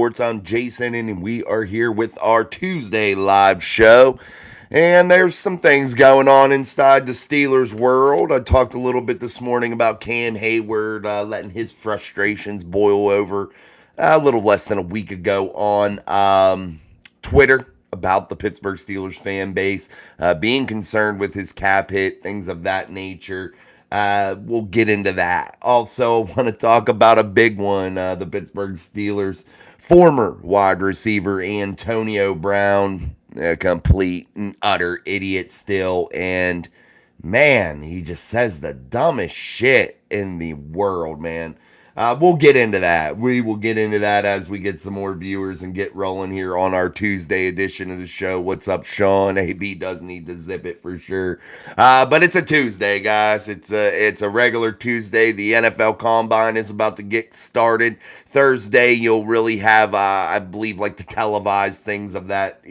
Sports. I'm Jason, and we are here with our Tuesday live show. And there's some things going on inside the Steelers world. I talked a little bit this morning about Cam Hayward letting his frustrations boil over a little less than a week ago on Twitter about the Pittsburgh Steelers fan base, being concerned with his cap hit, things of that nature. We'll get into that. Also, I want to talk about a big one, the Pittsburgh Steelers former wide receiver Antonio Brown, a complete and utter idiot still. And man, he just says the dumbest shit in the world, man. We'll get into that. We will get into that as we get some more viewers and get rolling here on our Tuesday edition of the show. What's up, Sean? AB does need to zip it for sure. But it's a Tuesday, guys. It's a regular Tuesday. The NFL Combine is about to get started. Thursday, you'll really have, I believe, like the televised things of that,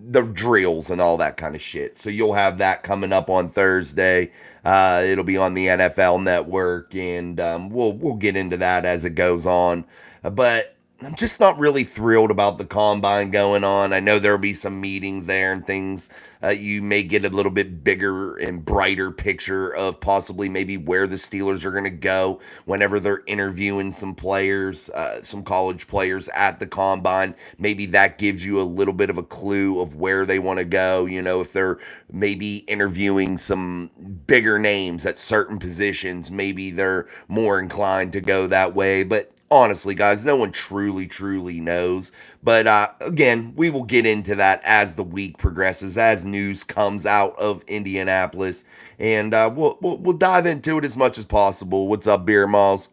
the drills and all that kind of shit. So you'll have that coming up on Thursday. It'll be on the NFL Network, and we'll get into that as it goes on. But I'm just not really thrilled about the combine going on. I know there'll be some meetings there and things. You may get a little bit bigger and brighter picture of possibly maybe where the Steelers are going to go whenever they're interviewing some players, some college players at the combine. Maybe that gives you a little bit of a clue of where they want to go. You know, if they're maybe interviewing some bigger names at certain positions, maybe they're more inclined to go that way. But honestly, guys, no one truly knows. But again, we will get into that as the week progresses, as news comes out of Indianapolis, and we'll dive into it as much as possible. What's up, Beer Malls?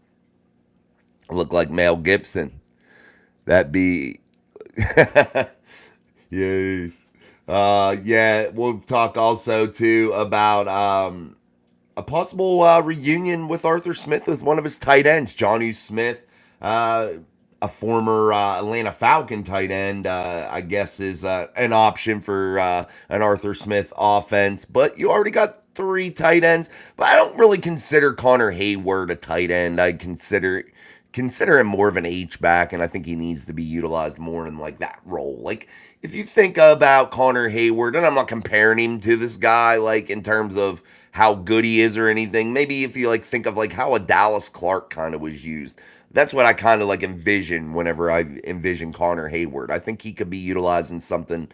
I look like Mel Gibson. That be yes. Yeah, we'll talk also too about a possible reunion with Arthur Smith with one of his tight ends, Jonnu Smith. A former Atlanta Falcon tight end, I guess, is an option for an Arthur Smith offense. But you already got 3 tight ends. But I don't really consider Connor Hayward a tight end. I consider him more of an H-back, and I think he needs to be utilized more in like that role. Like, if you think about Connor Hayward, and I'm not comparing him to this guy, like in terms of how good he is or anything. Maybe if you like think of like how a Dallas Clark kind of was used. That's what I kind of like envision whenever I envision Connor Hayward. I think he could be utilized in something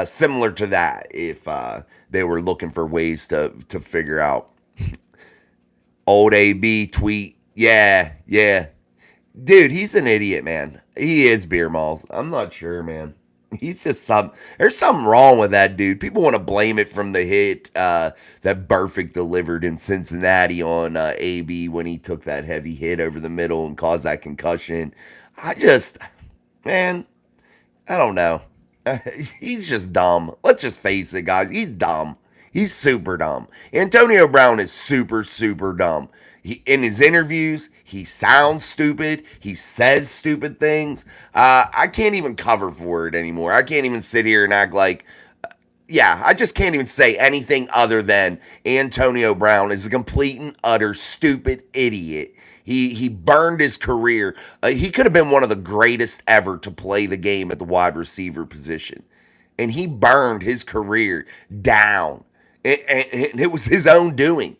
similar to that if they were looking for ways to figure out. Old AB tweet. Yeah. Dude, he's an idiot, man. He is, Beer Malls. I'm not sure, man. He's just there's something wrong with that dude. People want to blame it from the hit that Burfict delivered in Cincinnati on AB when he took that heavy hit over the middle and caused that concussion. Man, I don't know. He's just dumb. Let's just face it, guys. He's dumb. He's super dumb. Antonio Brown is super dumb. In his interviews, he sounds stupid. He says stupid things. I can't even cover for it anymore. I can't even sit here and act like, I just can't even say anything other than Antonio Brown is a complete and utter stupid idiot. He burned his career. He could have been one of the greatest ever to play the game at the wide receiver position. And he burned his career down. And it was his own doing.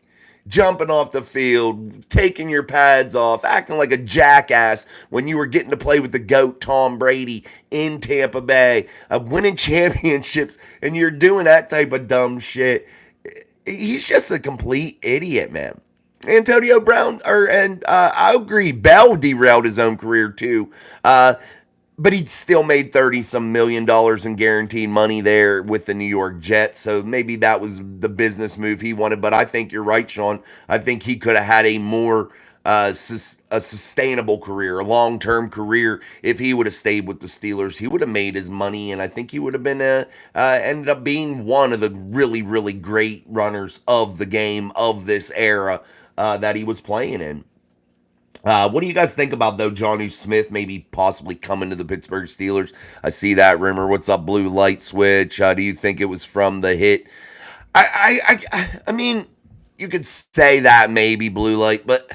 Jumping off the field, taking your pads off, acting like a jackass when you were getting to play with the GOAT Tom Brady in Tampa Bay, winning championships, and you're doing that type of dumb shit. He's just a complete idiot, man. Antonio Brown, I agree, Bell derailed his own career too. But he still made $30-some million in guaranteed money there with the New York Jets. So maybe that was the business move he wanted. But I think you're right, Sean. I think he could have had a more a sustainable career, a long-term career if he would have stayed with the Steelers. He would have made his money, and I think he would have been ended up being one of the really great runners of the game of this era that he was playing in. What do you guys think about, though, Jonnu Smith maybe possibly coming to the Pittsburgh Steelers? I see that rumor. What's up, Blue Light Switch? Do you think it was from the hit? I mean, you could say that maybe, Blue Light, but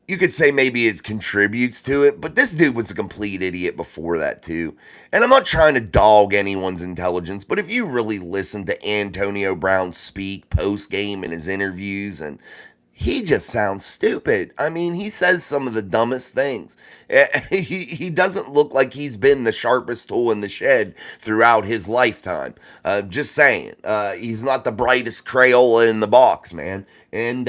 you could say maybe it contributes to it, but this dude was a complete idiot before that too. And I'm not trying to dog anyone's intelligence, but if you really listen to Antonio Brown speak post game in his interviews, and he just sounds stupid. I mean, he says some of the dumbest things. He doesn't look like he's been the sharpest tool in the shed throughout his lifetime. Just saying. He's not the brightest Crayola in the box, man. And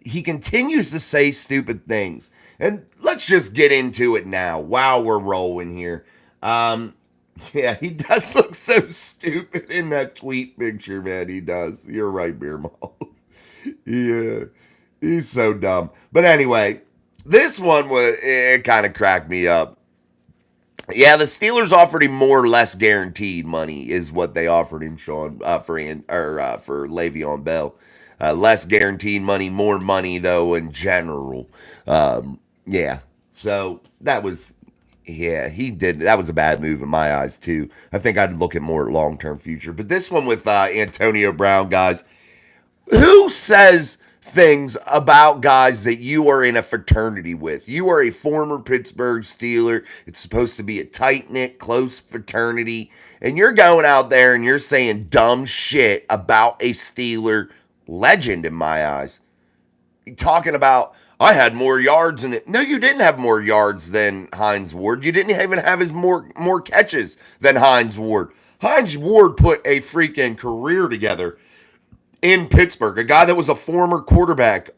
he continues to say stupid things. And let's just get into it now. Wow, we're rolling here. Yeah, he does look so stupid in that tweet picture, man. He does. You're right, Beer Mall. Yeah, he's so dumb. But anyway, this one was it kind of cracked me up. Yeah, the Steelers offered him more or less guaranteed money is what they offered him, Sean, for Le'Veon Bell. Less guaranteed money, more money though in general. Yeah, so that was he did. That was a bad move in my eyes too. I think I'd look at more long term future. But this one with Antonio Brown, guys, who says things about guys that you are in a fraternity with? You are a former Pittsburgh Steeler. It's supposed to be a tight-knit, close fraternity. And you're going out there and you're saying dumb shit about a Steeler legend in my eyes. Talking about, I had more yards in it. No, you didn't have more yards than Hines Ward. You didn't even have his more catches than Hines Ward. Hines Ward put a freaking career together in Pittsburgh, a guy that was a former quarterback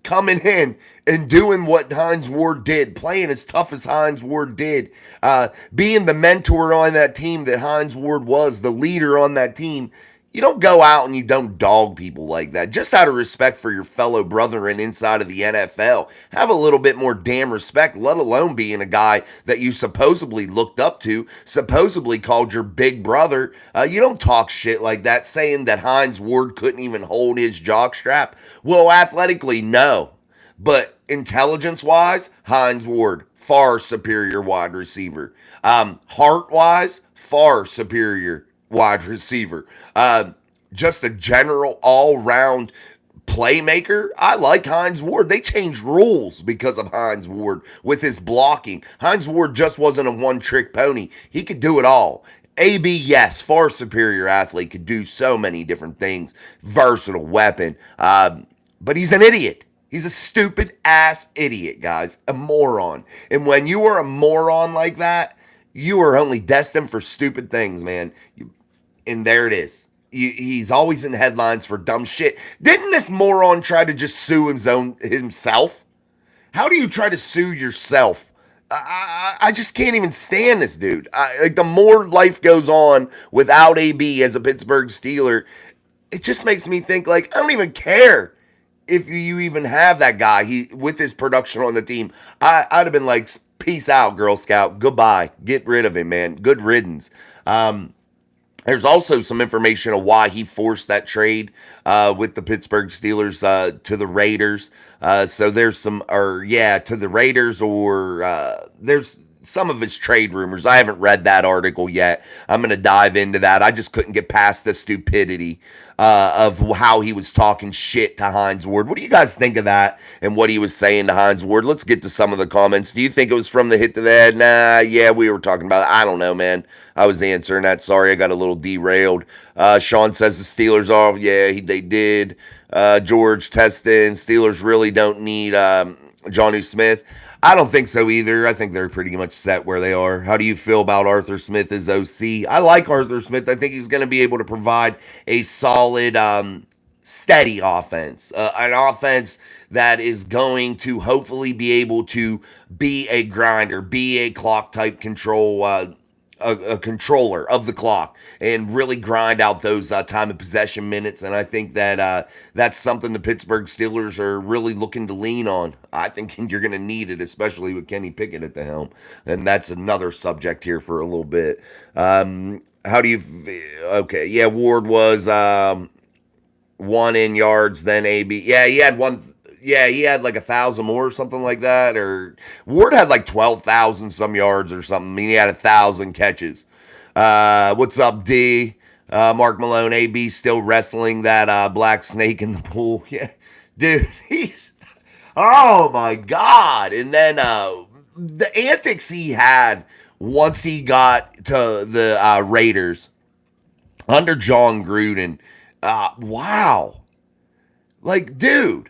coming in and doing what Hines Ward did, playing as tough as Hines Ward did, being the mentor on that team that Hines Ward was, the leader on that team. You don't go out and you don't dog people like that. Just out of respect for your fellow brethren inside of the NFL. Have a little bit more damn respect, let alone being a guy that you supposedly looked up to, supposedly called your big brother. You don't talk shit like that, saying that Hines Ward couldn't even hold his jockstrap. Well, athletically, no. But intelligence-wise, Hines Ward, far superior wide receiver. Heart-wise, far superior wide receiver. Just a general all-round playmaker. I like Hines Ward. They changed rules because of Hines Ward with his blocking. Hines Ward just wasn't a one-trick pony. He could do it all. AB, yes, far superior athlete, could do so many different things. Versatile weapon. But he's an idiot. He's a stupid ass idiot, guys. A moron. And when you are a moron like that, you are only destined for stupid things, man. And there it is. He's always in headlines for dumb shit. Didn't this moron try to just sue himself? How do you try to sue yourself? I just can't even stand this dude. Like the more life goes on without AB as a Pittsburgh Steeler, it just makes me think like I don't even care if you even have that guy with his production on the team. I'd have been like, peace out, Girl Scout. Goodbye. Get rid of him, man. Good riddance. There's also some information of why he forced that trade with the Pittsburgh Steelers to the Raiders. So there's to the Raiders, or there's some of his trade rumors. I haven't read that article yet. I'm going to dive into that. I just couldn't get past the stupidity of how he was talking shit to Hines Ward. What do you guys think of that and what he was saying to Hines Ward? Let's get to some of the comments. Do you think it was from the hit to the head? Nah, yeah, we were talking about it. I don't know, man. I was answering that. Sorry, I got a little derailed. Sean says the Steelers off. Yeah, they did. George Teston, Steelers really don't need Jonnu Smith. I don't think so either. I think they're pretty much set where they are. How do you feel about Arthur Smith as OC? I like Arthur Smith. I think he's going to be able to provide a solid, steady offense. An offense that is going to hopefully be able to be a grinder, be a clock type control, a controller of the clock, and really grind out those time of possession minutes. And I think that that's something the Pittsburgh Steelers are really looking to lean on. I think you're going to need it, especially with Kenny Pickett at the helm. And that's another subject here for a little bit. How do you... Okay, yeah, Ward was 1 in yards, then AB. Yeah, he had one... Yeah, he had like 1,000 more or something like that. Or Ward had like 12,000 some yards or something. I mean, he had 1,000 catches. What's up, D? Mark Malone, AB still wrestling that black snake in the pool. Yeah, dude, Oh my God. And then the antics he had once he got to the Raiders under John Gruden. Wow. Like, dude,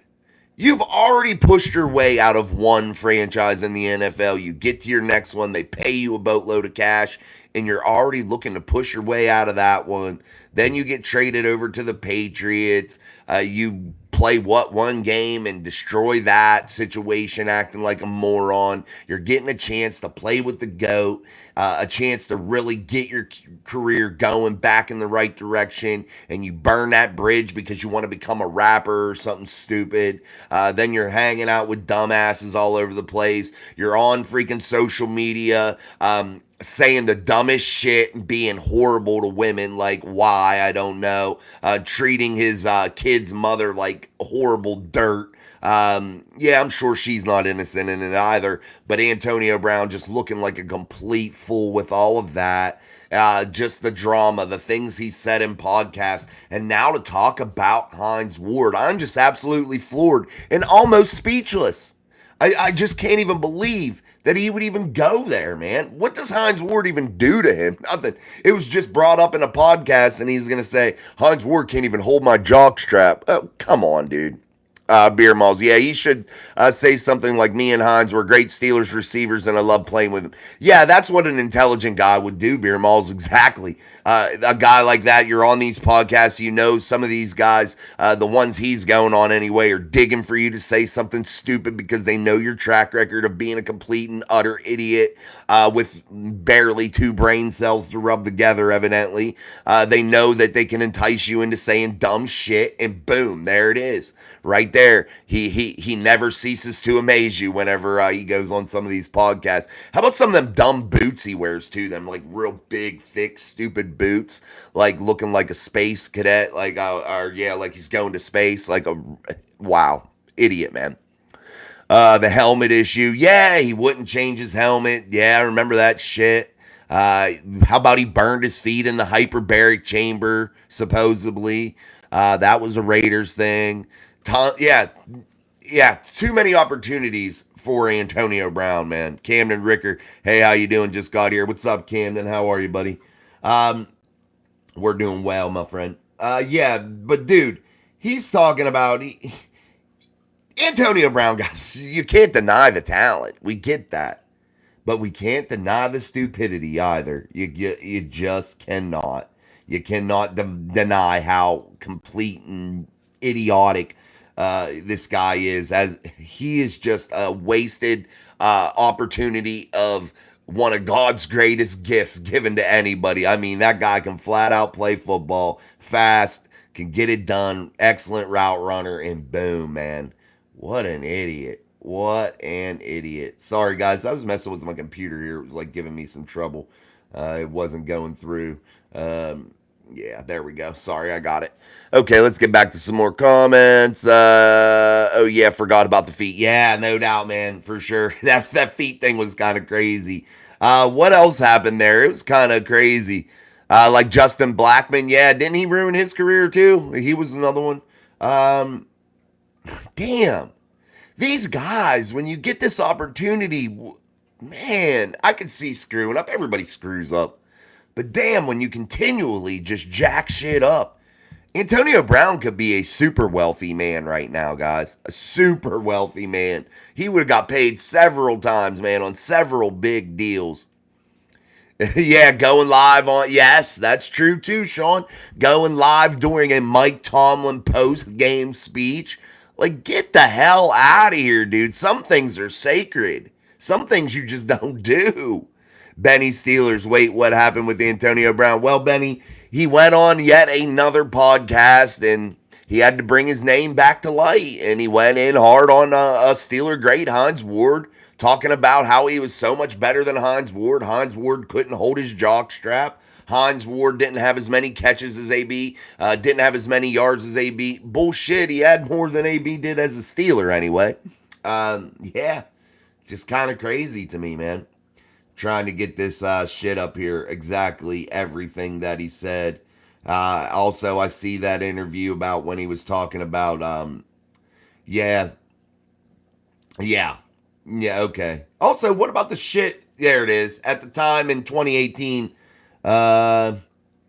you've already pushed your way out of one franchise in the NFL. You get to your next one, they pay you a boatload of cash, and you're already looking to push your way out of that one. Then you get traded over to the Patriots. You play one game and destroy that situation, acting like a moron. You're getting a chance to play with the GOAT, a chance to really get your career going back in the right direction, and you burn that bridge because you want to become a rapper or something stupid. Then you're hanging out with dumbasses all over the place. You're on freaking social media. Saying the dumbest shit and being horrible to women, like why, I don't know. Treating his kid's mother like horrible dirt. Yeah, I'm sure she's not innocent in it either. But Antonio Brown just looking like a complete fool with all of that. Just the drama, the things he said in podcasts, and now to talk about Hines Ward. I'm just absolutely floored and almost speechless. I just can't even believe that he would even go there, man. What does Hines Ward even do to him? Nothing. It was just brought up in a podcast, and he's going to say, Hines Ward can't even hold my jock strap. Oh, come on, dude. Beer Malls. Yeah, he should say something like, me and Hines were great Steelers receivers and I love playing with him. Yeah, that's what an intelligent guy would do, Beer Malls. Exactly. A guy like that, you're on these podcasts, you know some of these guys, the ones he's going on anyway, are digging for you to say something stupid because they know your track record of being a complete and utter idiot with barely two brain cells to rub together, evidently. They know that they can entice you into saying dumb shit, and boom, there it is. Right there. He never ceases to amaze you whenever he goes on some of these podcasts. How about some of them dumb boots he wears too? Them like real big, thick, stupid boots, like looking like a space cadet, like like he's going to space, like a wow, idiot, man. The helmet issue. Yeah, he wouldn't change his helmet. Yeah, I remember that shit. How about he burned his feet in the hyperbaric chamber, supposedly? That was a Raiders thing. Yeah, too many opportunities for Antonio Brown, man. Camden Ricker, hey, how you doing? Just got here. What's up, Camden? How are you, buddy? We're doing well, my friend. Yeah, but dude, he's talking about Antonio Brown, guys. You can't deny the talent. We get that, but we can't deny the stupidity either. You just cannot. You cannot deny how complete and idiotic this guy is, as he is just a wasted opportunity of one of God's greatest gifts given to anybody. I mean, that guy can flat out play football, fast, can get it done, excellent route runner, and boom, man. What an idiot. What an idiot. Sorry, guys. I was messing with my computer here. It was like giving me some trouble. It wasn't going through. Yeah, there we go. Sorry, I got it. Okay, let's get back to some more comments. Oh yeah, forgot about the feet. Yeah, no doubt, man, for sure. That feet thing was kind of crazy. What else happened there? It was kind of crazy. Like Justin Blackman, yeah, didn't he ruin his career too? He was another one. Damn, these guys, when you get this opportunity, man, I could see screwing up. Everybody screws up. But damn, when you continually just jack shit up. Antonio Brown could be a super wealthy man right now, guys. A super wealthy man. He would have got paid several times, man, on several big deals. Yeah, going live on, yes, that's true too, Sean. Going live during a Mike Tomlin post-game speech. Like, get the hell out of here, dude. Some things are sacred. Some things you just don't do. Benny Steelers, wait, what happened with Antonio Brown? Well, Benny, he went on yet another podcast and he had to bring his name back to light. And he went in hard on a Steeler great, Hines Ward, talking about how he was so much better than Hines Ward. Hines Ward couldn't hold his jock strap. Hines Ward didn't have as many catches as AB, didn't have as many yards as AB. Bullshit, he had more than AB did as a Steeler anyway. Yeah, just kind of crazy to me, man. Trying to get this shit up here, exactly everything that he said. Also, I see that interview about when he was talking about, yeah, Yeah. Yeah, okay. Also, what about the shit? There it is. At the time in 2018, uh,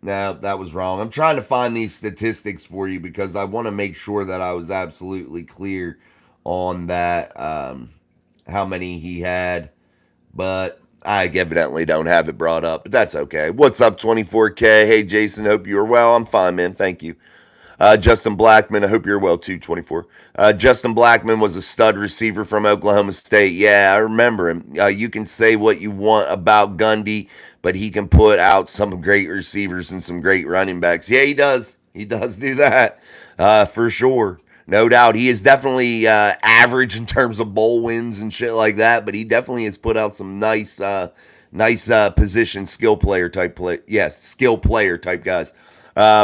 no, that was wrong. I'm trying to find these statistics for you because I want to make sure that I was absolutely clear on that, how many he had. But I evidently don't have it brought up, but that's okay. What's up, 24K? Hey, Jason, hope you're well. I'm fine, man. Thank you. Justin Blackman, I hope you're well too, 24. Justin Blackman was a stud receiver from Oklahoma State. Yeah, I remember him. You can say what you want about Gundy, but he can put out some great receivers and some great running backs. Yeah, he does. He does do that, for sure. No doubt. He is definitely average in terms of bowl wins and shit like that, but he definitely has put out some nice position skill player type play. Yes, skill player type guys.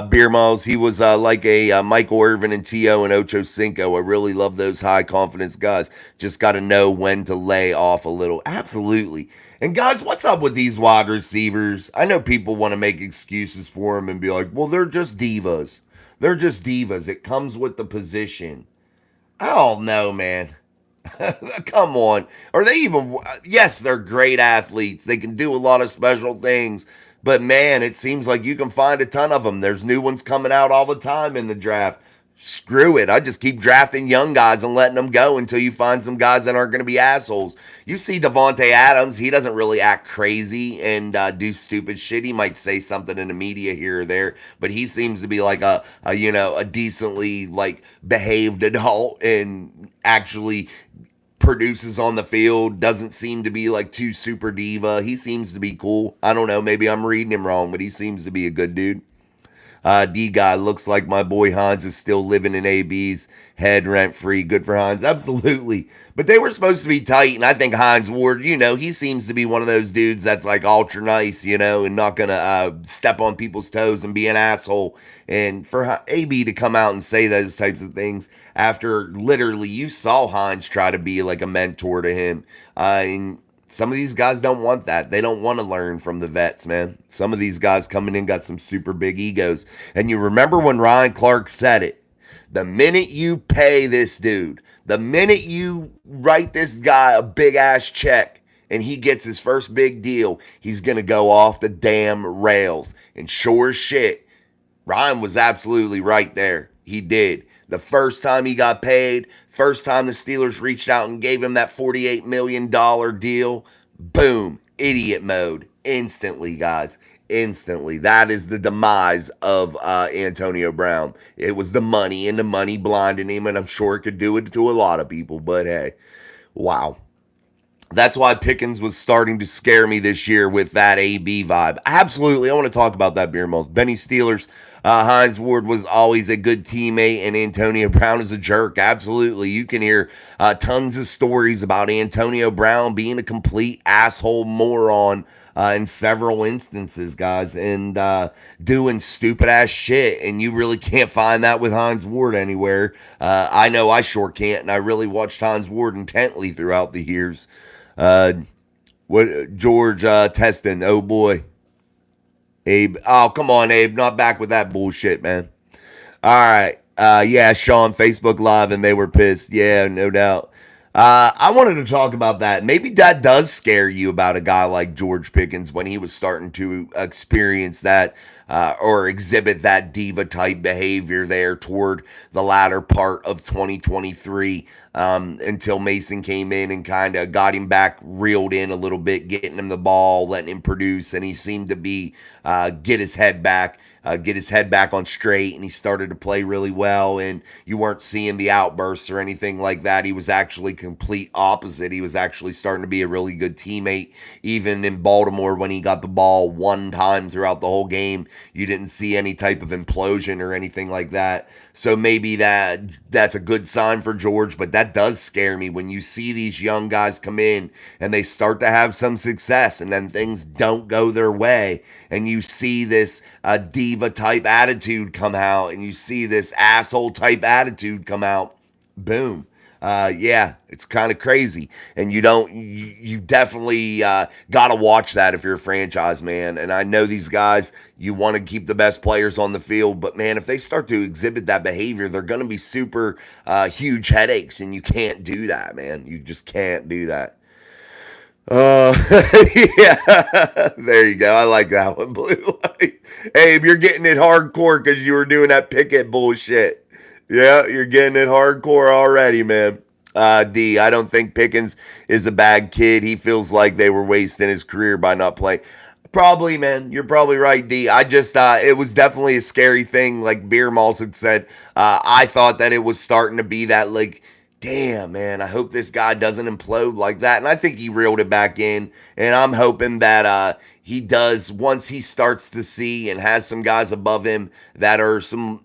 Beer Miles, he was like a Michael Irvin and T.O. and Ocho Cinco. I really love those high confidence guys. Just got to know when to lay off a little. Absolutely. And guys, what's up with these wide receivers? I know people want to make excuses for them and be like, well, they're just divas. They're just divas. It comes with the position. I don't know, man. Come on. Are they even? Yes, they're great athletes. They can do a lot of special things. But man, it seems like you can find a ton of them. There's new ones coming out all the time in the draft. Screw it. I just keep drafting young guys and letting them go until you find some guys that aren't going to be assholes. You see Devontae Adams, he doesn't really act crazy and do stupid shit. He might say something in the media here or there, but he seems to be like a decently like behaved adult and actually produces on the field, doesn't seem to be like too super diva. He seems to be cool. I don't know, maybe I'm reading him wrong, but he seems to be a good dude. D guy looks like my boy Hines is still living in AB's head rent free. Good for Hines. Absolutely. But they were supposed to be tight, and I think Hines Ward, he seems to be one of those dudes that's like ultra nice, and not going to step on people's toes and be an asshole. And for AB to come out and say those types of things after literally you saw Hines try to be like a mentor to him. And some of these guys don't want that. They don't want to learn from the vets, man. Some of these guys coming in got some super big egos. And you remember when Ryan Clark said it, the minute you pay this dude, the minute you write this guy a big ass check and he gets his first big deal, he's going to go off the damn rails. And sure as shit, Ryan was absolutely right there. He did. The first time he got paid, first time the Steelers reached out and gave him that $48 million deal, boom, idiot mode. Instantly, guys. Instantly. That is the demise of Antonio Brown. It was the money, and the money blinded him, and I'm sure it could do it to a lot of people, but hey, wow. That's why Pickens was starting to scare me this year with that AB vibe. Absolutely. I want to talk about that beer most. Benny Steelers, Hines Ward was always a good teammate, and Antonio Brown is a jerk. Absolutely. You can hear tons of stories about Antonio Brown being a complete asshole moron in several instances, guys, and doing stupid ass shit. And you really can't find that with Hines Ward anywhere. I know I sure can't, and I really watched Hines Ward intently throughout the years. What George Teston? Oh boy, Abe. Oh come on, Abe. Not back with that bullshit, man. All right. Yeah, Sean, Facebook Live, and they were pissed. Yeah, no doubt. I wanted to talk about that. Maybe that does scare you about a guy like George Pickens when he was starting to experience that or exhibit that diva type behavior there toward the latter part of 2023 until Mason came in and kind of got him back reeled in a little bit, getting him the ball, letting him produce, and he seemed to be get his head back. Get his head back on straight, and he started to play really well, and you weren't seeing the outbursts or anything like that. He was actually complete opposite. He was actually starting to be a really good teammate. Even in Baltimore, when he got the ball one time throughout the whole game, you didn't see any type of implosion or anything like that. So maybe that's a good sign for George, but that does scare me when you see these young guys come in and they start to have some success, and then things don't go their way, and you see this diva type attitude come out, and you see this asshole type attitude come out. Boom. Yeah, it's kind of crazy, and you definitely got to watch that if you're a franchise, man. And I know these guys, you want to keep the best players on the field, but man, if they start to exhibit that behavior, they're going to be super huge headaches, and you can't do that, man. You just can't do that. Uh, yeah, there you go. I like that one, Blue. Abe, you're getting it hardcore because you were doing that Pickett bullshit. Yeah, you're getting it hardcore already, man. D, I don't think Pickens is a bad kid. He feels like they were wasting his career by not playing. Probably, man. You're probably right, D. I just, it was definitely a scary thing. Like Beer Malls had said, I thought that it was starting to be that, like, damn, man, I hope this guy doesn't implode like that. And I think he reeled it back in. And I'm hoping that he does once he starts to see and has some guys above him that are some,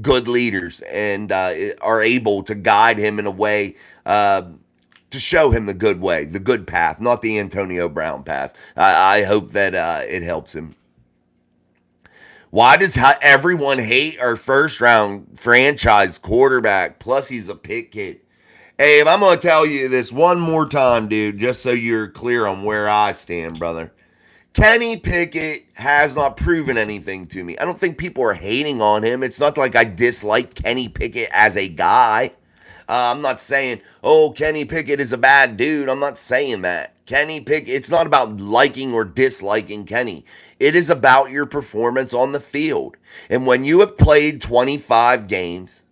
good leaders and are able to guide him in a way to show him the good way, the good path, not the Antonio Brown path. I hope that it helps him. Why does everyone hate our first round franchise quarterback? Plus, he's a Pickett. Abe, I'm going to tell you this one more time, dude, just so you're clear on where I stand, brother. Kenny Pickett has not proven anything to me. I don't think people are hating on him. It's not like I dislike Kenny Pickett as a guy. I'm not saying, oh, Kenny Pickett is a bad dude. I'm not saying that. Kenny Pickett, it's not about liking or disliking Kenny. It is about your performance on the field. And when you have played 25 games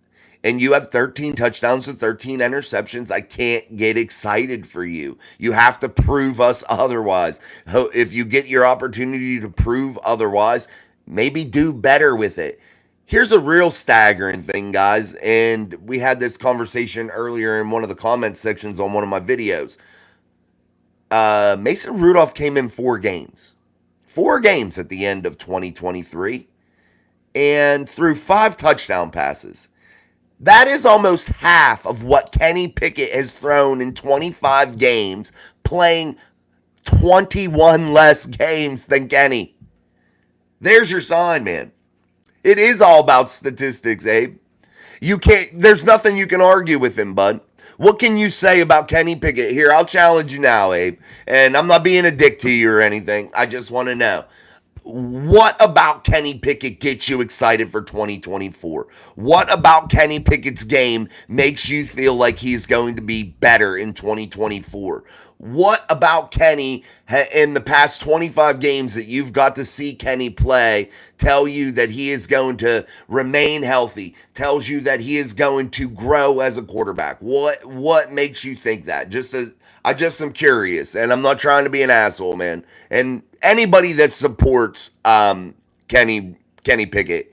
and you have 13 touchdowns and 13 interceptions, I can't get excited for you. You have to prove us otherwise. If you get your opportunity to prove otherwise, maybe do better with it. Here's a real staggering thing, guys, and we had this conversation earlier in one of the comment sections on one of my videos. Mason Rudolph came in 4 games. 4 games at the end of 2023 and threw 5 touchdown passes. That is almost half of what Kenny Pickett has thrown in 25 games, playing 21 less games than Kenny. There's your sign, man. It is all about statistics, Abe. There's nothing you can argue with him, bud. What can you say about Kenny Pickett? Here, I'll challenge you now, Abe. And I'm not being a dick to you or anything. I just want to know. What about Kenny Pickett gets you excited for 2024? What about Kenny Pickett's game makes you feel like he's going to be better in 2024? What about Kenny in the past 25 games that you've got to see Kenny play tell you that he is going to remain healthy, tells you that he is going to grow as a quarterback? What makes you think that? I just am curious, and I'm not trying to be an asshole, man. And anybody that supports Kenny Pickett,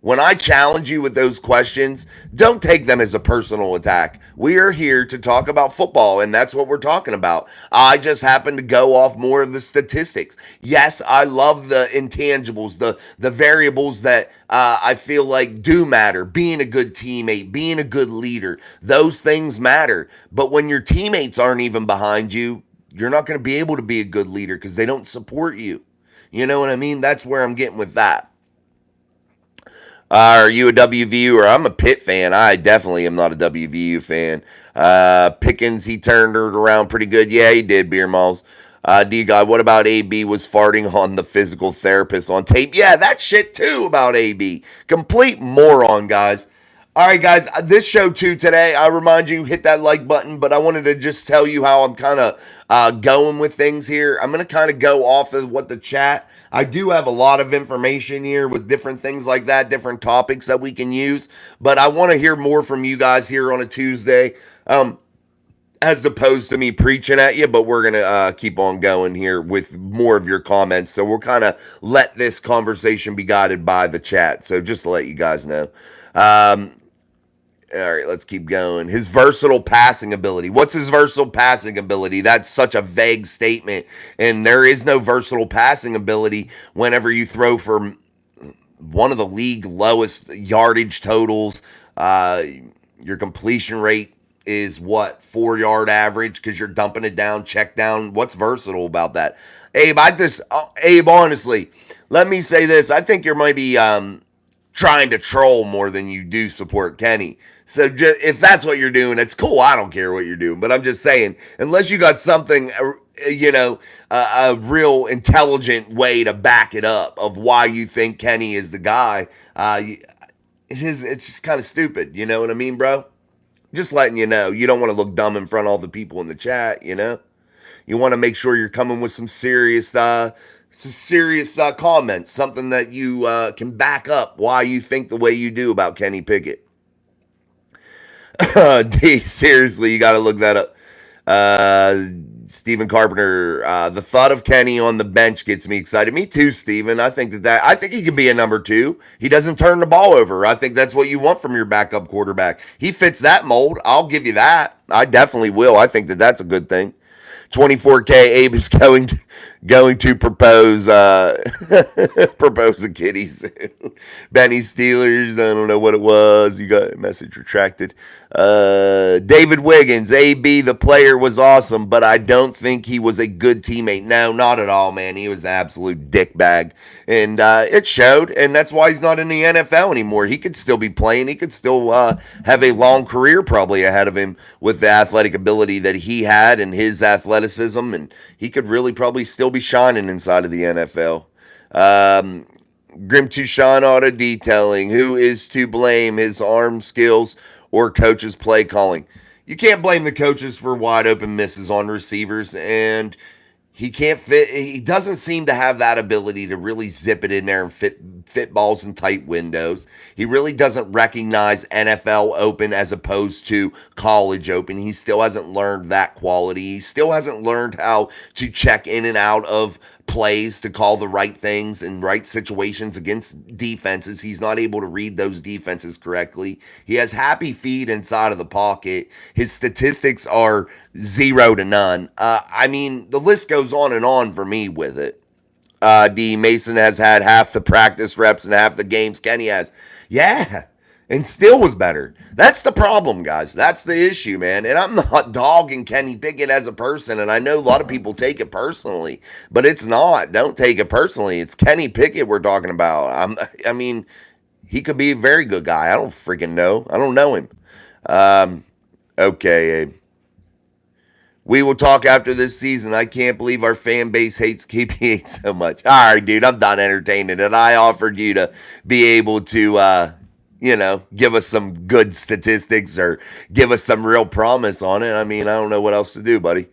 when I challenge you with those questions, don't take them as a personal attack. We are here to talk about football, and that's what we're talking about. I just happen to go off more of the statistics. Yes, I love the intangibles, the variables that I feel like do matter. Being a good teammate, being a good leader, those things matter. But when your teammates aren't even behind you, you're not going to be able to be a good leader because they don't support you. You know what I mean? That's where I'm getting with that. Are you a WVU? I'm a Pitt fan. I definitely am not a WVU fan. Pickens, he turned it around pretty good. Yeah, he did, Beer Malls. D-God, what about AB was farting on the physical therapist on tape? Yeah, that shit too about AB. Complete moron, guys. All right, guys, this show too today, I remind you, hit that like button, but I wanted to just tell you how I'm kind of going with things here. I'm going to kind of go off of what the chat. I do have a lot of information here with different things like that, different topics that we can use, but I want to hear more from you guys here on a Tuesday, as opposed to me preaching at you, but we're going to keep on going here with more of your comments, so we'll kind of let this conversation be guided by the chat, so just to let you guys know. All right, let's keep going. His versatile passing ability. What's his versatile passing ability? That's such a vague statement. And there is no versatile passing ability whenever you throw for one of the league lowest yardage totals. Your completion rate is what? 4-yard average because you're dumping it down, check down. What's versatile about that? Abe, honestly, let me say this. I think you might be trying to troll more than you do support Kenny. So if that's what you're doing, it's cool. I don't care what you're doing. But I'm just saying, unless you got something, a real intelligent way to back it up of why you think Kenny is the guy, it's just kind of stupid. You know what I mean, bro? Just letting you know. You don't want to look dumb in front of all the people in the chat, you know? You want to make sure you're coming with some serious comments, something that you can back up why you think the way you do about Kenny Pickett. D, seriously, you got to look that up. Stephen Carpenter, the thought of Kenny on the bench gets me excited. Me too, Stephen. I think I think he can be a number 2. He doesn't turn the ball over. I think that's what you want from your backup quarterback. He fits that mold. I'll give you that. I definitely will. I think that's a good thing. 24K Abe is going to propose propose a kitty soon. Benny Steelers, I don't know what it was. You got a message retracted. David Wiggins, AB, the player was awesome, but I don't think he was a good teammate. No, not at all, man. He was an absolute dickbag. And it showed, and that's why he's not in the NFL anymore. He could still be playing. He could still have a long career probably ahead of him with the athletic ability that he had and his athleticism, and he could really probably still be shining inside of the NFL. Grim Tucson Auto Detailing, who is to blame, his arm skills or coaches' play calling? You can't blame the coaches for wide open misses on receivers, and he can't fit. He doesn't seem to have that ability to really zip it in there and fit balls in tight windows. He really doesn't recognize NFL open as opposed to college open. He still hasn't learned that quality. He still hasn't learned how to check in and out of plays to call the right things in right situations against defenses. He's not able to read those defenses correctly. He has happy feet inside of the pocket. His statistics are 0 to none. I mean, the list goes on for me with it. D. Mason has had half the practice reps and half the games Kenny has. Yeah, and still was better. That's the problem, guys. That's the issue, man. And I'm not dogging Kenny Pickett as a person, and I know a lot of people take it personally, but it's not. Don't take it personally. It's Kenny Pickett we're talking about. I mean, he could be a very good guy. I don't freaking know. I don't know him. Okay, Abe. We will talk after this season. I can't believe our fan base hates KP8 so much. All right, dude, I'm done entertaining it. I offered you to be able to, give us some good statistics or give us some real promise on it. I mean, I don't know what else to do, buddy.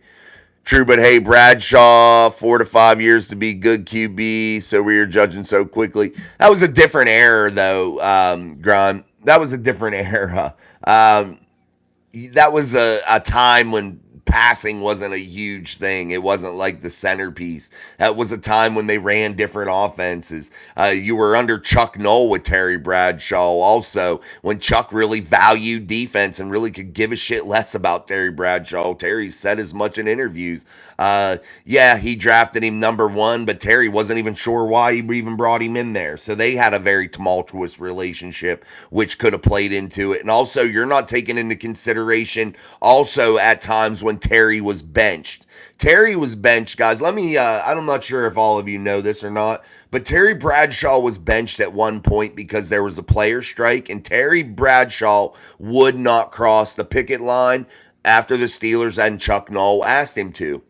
True, but hey, Bradshaw, 4 to 5 years to be good QB, so we were judging so quickly. That was a different era, though, Grant. That was a different era. That was a time when passing wasn't a huge thing. It wasn't like the centerpiece. That was a time when they ran different offenses. You were under Chuck Noll with Terry Bradshaw also, when Chuck really valued defense and really could give a shit less about Terry Bradshaw. Terry said as much in interviews. Yeah, he drafted him number 1, but Terry wasn't even sure why he even brought him in there. So they had a very tumultuous relationship, which could have played into it. And also, you're not taking into consideration also at times when Terry was benched. Terry was benched, guys. I'm not sure if all of you know this or not, but Terry Bradshaw was benched at one point because there was a player strike, and Terry Bradshaw would not cross the picket line after the Steelers and Chuck Noll asked him to.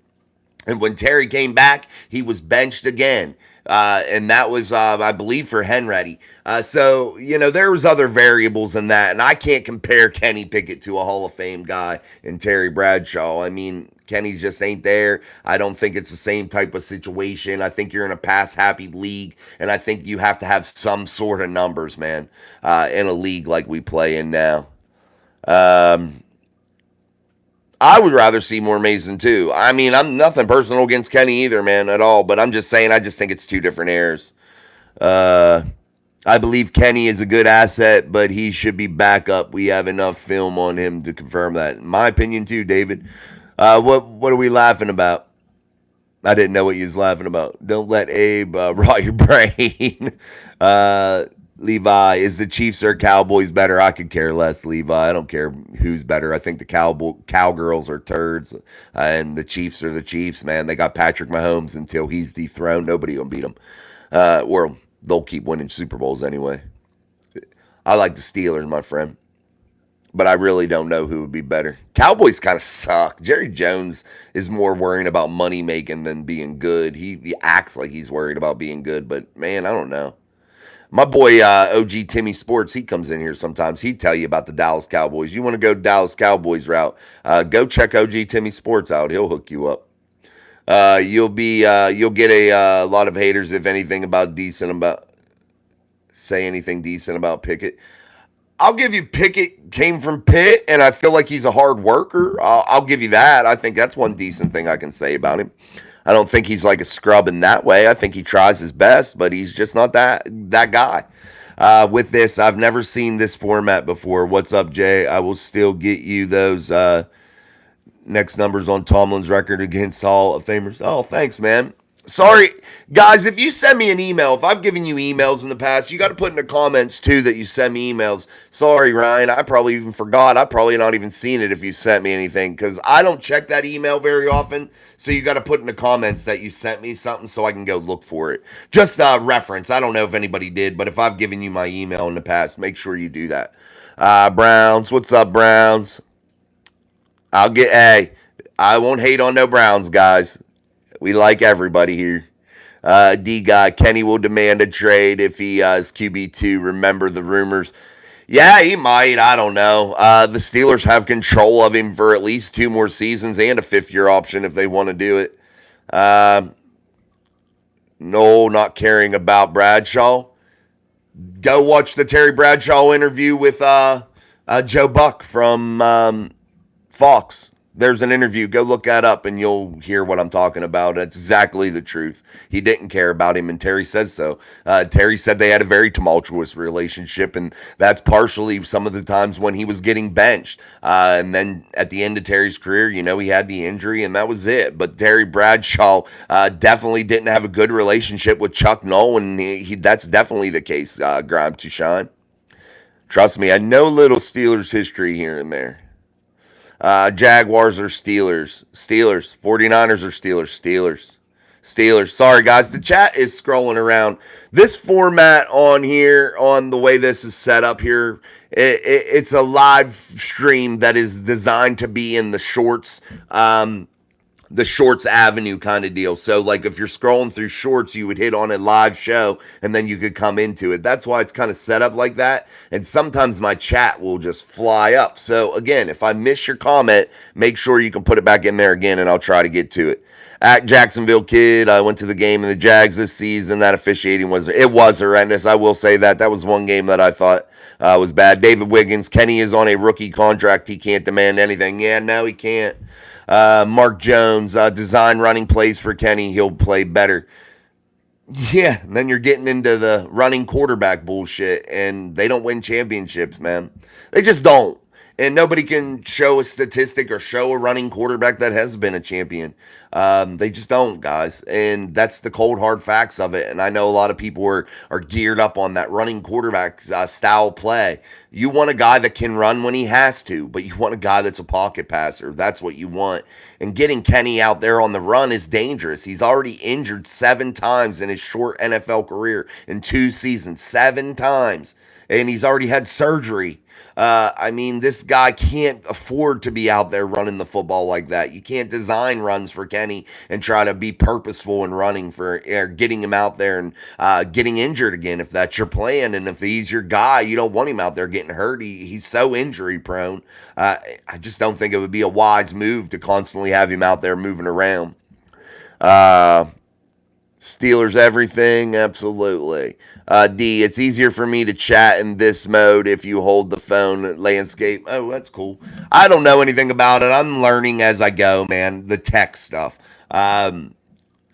And when Terry came back, he was benched again. And that was, I believe, for Henready. So, there was other variables in that. And I can't compare Kenny Pickett to a Hall of Fame guy and Terry Bradshaw. I mean, Kenny just ain't there. I don't think it's the same type of situation. I think you're in a pass-happy league. And I think you have to have some sort of numbers, man, in a league like we play in now. I would rather see more Mason, too. I mean, I'm nothing personal against Kenny either, man, at all. But I'm just saying, I just think it's two different eras. I believe Kenny is a good asset, but he should be back up. We have enough film on him to confirm that. In my opinion, too, David. What are we laughing about? I didn't know what you was laughing about. Don't let Abe rot your brain. Levi, is the Chiefs or Cowboys better? I could care less, Levi. I don't care who's better. I think the Cowgirls are turds, and the Chiefs are the Chiefs, man. They got Patrick Mahomes until he's dethroned. Nobody gonna beat him. Or they'll keep winning Super Bowls anyway. I like the Steelers, my friend. But I really don't know who would be better. Cowboys kind of suck. Jerry Jones is more worrying about money making than being good. He acts like he's worried about being good, but man, I don't know. My boy OG Timmy Sports, he comes in here sometimes. He'd tell you about the Dallas Cowboys. You want to go Dallas Cowboys route? Go check OG Timmy Sports out. He'll hook you up. You'll get a lot of haters if anything about decent about say anything decent about Pickett. I'll give you Pickett came from Pitt, and I feel like he's a hard worker. I'll give you that. I think that's one decent thing I can say about him. I don't think he's like a scrub in that way. I think he tries his best, but he's just not that guy. With this, I've never seen this format before. What's up, Jay? I will still get you those next numbers on Tomlin's record against Hall of Famers. Oh, thanks, man. Sorry, guys, if you send me an email, if I've given you emails in the past, you got to put in the comments, too, that you send me emails. Sorry, Ryan, I probably even forgot. I probably not even seen it if you sent me anything, because I don't check that email very often, so you got to put in the comments that you sent me something so I can go look for it. Just reference. I don't know if anybody did, but if I've given you my email in the past, make sure you do that. Browns, what's up, Browns? Hey, I won't hate on no Browns, guys. We like everybody here. D guy, Kenny will demand a trade if he is QB2. Remember the rumors. Yeah, he might. I don't know. The Steelers have control of him for at least 2 more seasons and a 5th-year option if they want to do it. No, not caring about Bradshaw. Go watch the Terry Bradshaw interview with Joe Buck from Fox. There's an interview. Go look that up and you'll hear what I'm talking about. That's exactly the truth. He didn't care about him, and Terry says so. Terry said they had a very tumultuous relationship, and that's partially some of the times when he was getting benched. And then at the end of Terry's career, he had the injury, and that was it. But Terry Bradshaw definitely didn't have a good relationship with Chuck Nolan. That's definitely the case, Grime to Shine. Trust me, I know little Steelers history here and there. Jaguars or Steelers? Steelers. 49ers or Steelers? Steelers. Sorry, guys. The chat is scrolling around. This format on here, on the way this is set up here, it's a live stream that is designed to be in the shorts. The Shorts Avenue kind of deal. So, like, if you're scrolling through Shorts, you would hit on a live show, and then you could come into it. That's why it's kind of set up like that. And sometimes my chat will just fly up. So, again, if I miss your comment, make sure you can put it back in there again, and I'll try to get to it. Jacksonville kid, I went to the game in the Jags this season. That officiating was horrendous. I will say that. That was one game that I thought was bad. David Wiggins, Kenny is on a rookie contract. He can't demand anything. Yeah, no, he can't. Mark Jones, design running plays for Kenny. He'll play better. Yeah, and then you're getting into the running quarterback bullshit, and they don't win championships, man. They just don't. And nobody can show a statistic or show a running quarterback that has been a champion. They just don't, guys. And that's the cold, hard facts of it. And I know a lot of people are geared up on that running quarterback style play. You want a guy that can run when he has to, but you want a guy that's a pocket passer. That's what you want. And getting Kenny out there on the run is dangerous. He's already injured 7 times in his short NFL career in 2 seasons. 7 times. And he's already had surgery. This guy can't afford to be out there running the football like that. You can't design runs for Kenny and try to be purposeful in running for getting him out there and getting injured again if that's your plan. And if he's your guy, you don't want him out there getting hurt. He's so injury prone. I just don't think it would be a wise move to constantly have him out there moving around. Steelers everything, absolutely. D, it's easier for me to chat in this mode if you hold the phone landscape. Oh, that's cool. I don't know anything about it. I'm learning as I go, man. The tech stuff.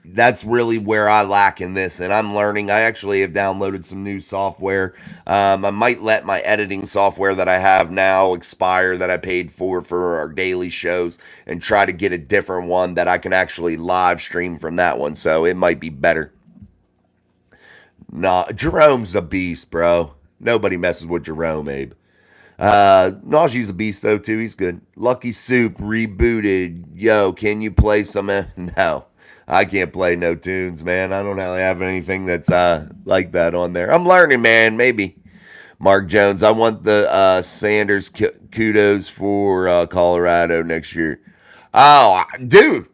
That's really where I lack in this, and I'm learning. I actually have downloaded some new software. I might let my editing software that I have now expire that I paid for our daily shows and try to get a different one that I can actually live stream from that one, so it might be better. Nah, Jerome's a beast, bro. Nobody messes with Jerome, Abe. Najee's a beast, though, too. He's good. Lucky Soup rebooted. Yo, can you play some? No. I can't play no tunes, man. I don't really have anything that's like that on there. I'm learning, man, maybe. Mark Jones, I want the Sanders kudos for Colorado next year. Oh, dude,